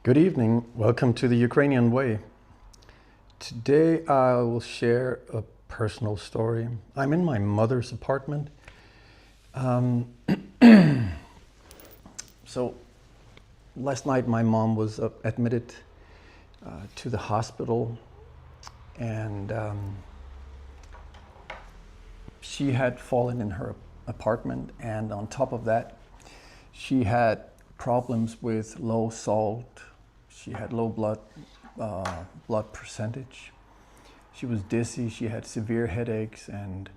Good evening. Welcome to the Ukrainian Way. Today I will share a personal story. I'm in my mother's apartment. So last night my mom was admitted to the hospital, and she had fallen in her apartment, and on top of that she had problems with low salt. She had low blood percentage. She was dizzy. She had severe headaches, and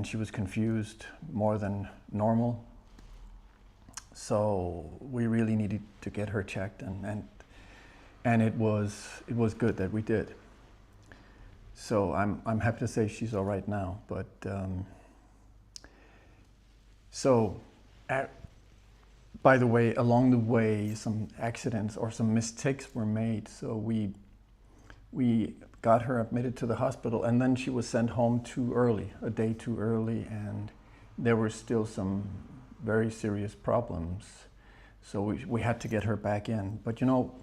she was confused more than normal. So we really needed to get her checked, and it was good that we did. So I'm happy to say she's all right now. But by the way, along the way, some accidents or some mistakes were made. So we got her admitted to the hospital, and then she was sent home too early, a day too early, and there were still some very serious problems. So we had to get her back in. But you know,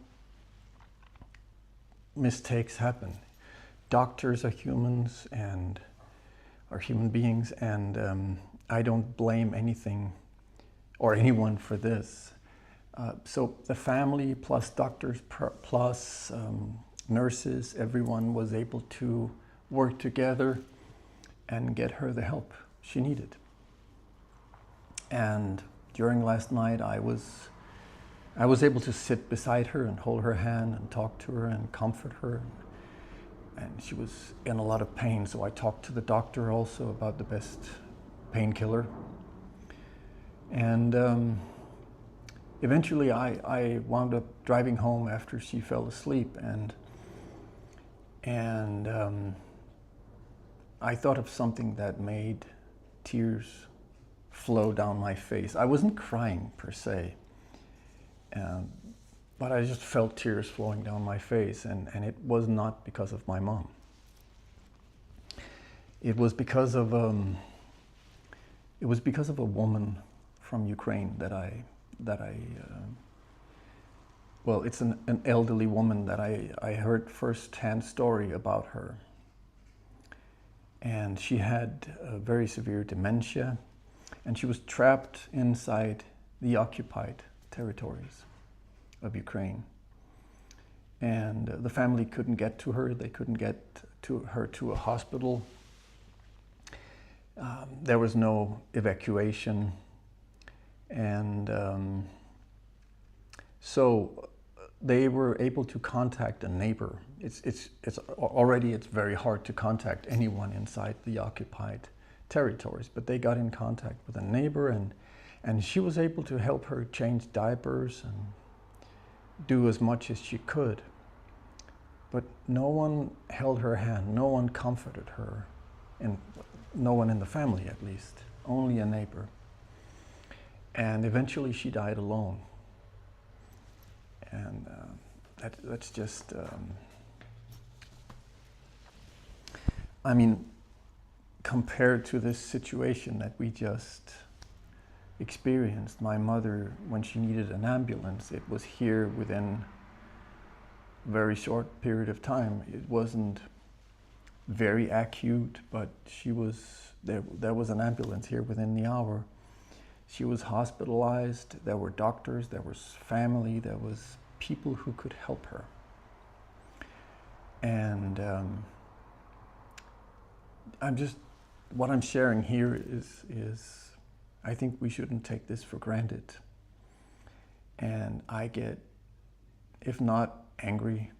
mistakes happen. Doctors are humans and are human beings, and I don't blame anything or anyone for this. So the family plus doctors plus nurses, everyone was able to work together and get her the help she needed. And during last night, I was able to sit beside her and hold her hand and talk to her and comfort her. And she was in a lot of pain, so I talked to the doctor also about the best painkiller. And eventually I wound up driving home after she fell asleep, and I thought of something that made tears flow down my face. I wasn't crying per se, but I just felt tears flowing down my face, and it was not because of my mom. It was because of a woman from Ukraine well, it's an elderly woman that I heard first-hand story about her. And she had a very severe dementia, and she was trapped inside the occupied territories of Ukraine. And the family couldn't get to her. They couldn't get her to a hospital. There was no evacuation. And so they were able to contact a neighbor. It's very hard to contact anyone inside the occupied territories, but they got in contact with a neighbor, and she was able to help her change diapers and do as much as she could. But no one held her hand, no one comforted her, and no one in the family at least, only a neighbor. And eventually she died alone. And that's just, I mean, compared to this situation that we just experienced, my mother, when she needed an ambulance, it was here within a very short period of time. It wasn't very acute, but there was an ambulance here within the hour. She was hospitalized. There were doctors, there was family, there was people who could help her. And what I'm sharing here is I think we shouldn't take this for granted. And I get, if not angry,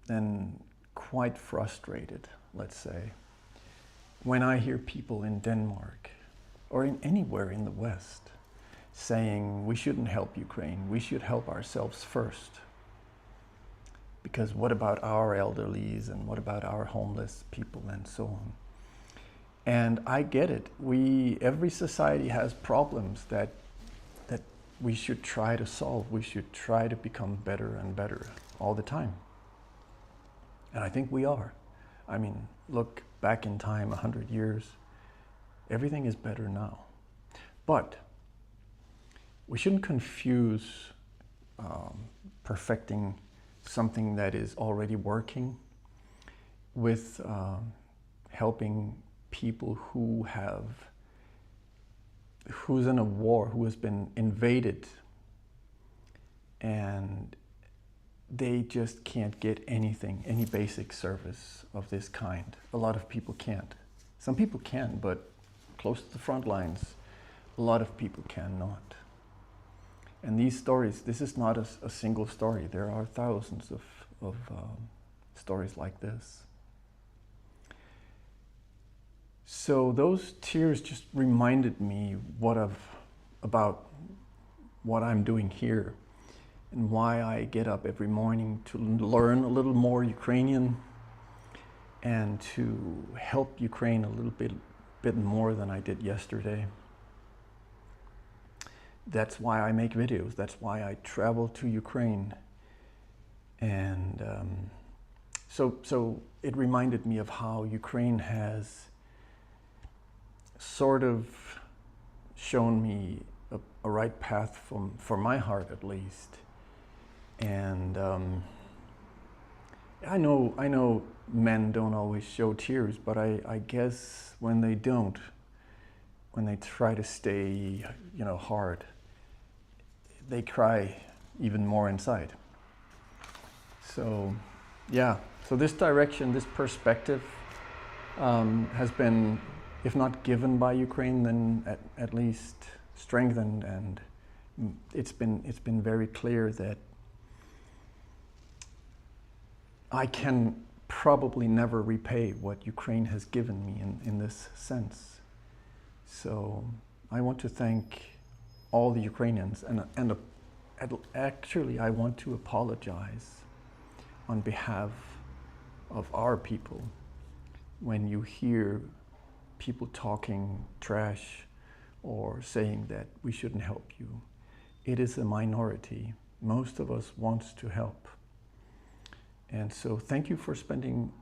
then quite frustrated, let's say, when I hear people in Denmark or anywhere in the West saying we shouldn't help Ukraine, we should help ourselves first. Because what about our elderlies, and what about our homeless people, and so on. And I get it. Every society has problems that we should try to solve. We should try to become better and better all the time. And I think we are. I mean, look back in time, 100 years, everything is better now. But we shouldn't confuse perfecting something that is already working with helping people who's in a war, who has been invaded, and they just can't get anything, any basic service of this kind. A lot of people can't. Some people can, but close to the front lines, a lot of people cannot. And these stories, this is not a single story. There are thousands of stories like this. So those tears just reminded me about what I'm doing here and why I get up every morning to learn a little more Ukrainian and to help Ukraine a little bit more than I did yesterday. That's why I make videos. That's why I travel to Ukraine. And so it reminded me of how Ukraine has sort of shown me a right path for my heart, at least. And I know men don't always show tears, but I guess when they don't, when they try to stay, hard, they cry even more inside. So, yeah. So this direction, this perspective, has been, if not given by Ukraine, then at least strengthened, and it's been very clear that I can probably never repay what Ukraine has given me in this sense. So I want to thank all the Ukrainians, and actually I want to apologize on behalf of our people when you hear people talking trash or saying that we shouldn't help you. It is a minority. Most of us wants to help. And so thank you for spending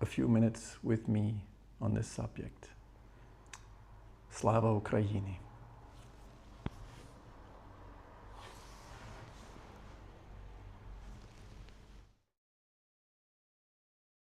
a few minutes with me on this subject. Slava Ukraini.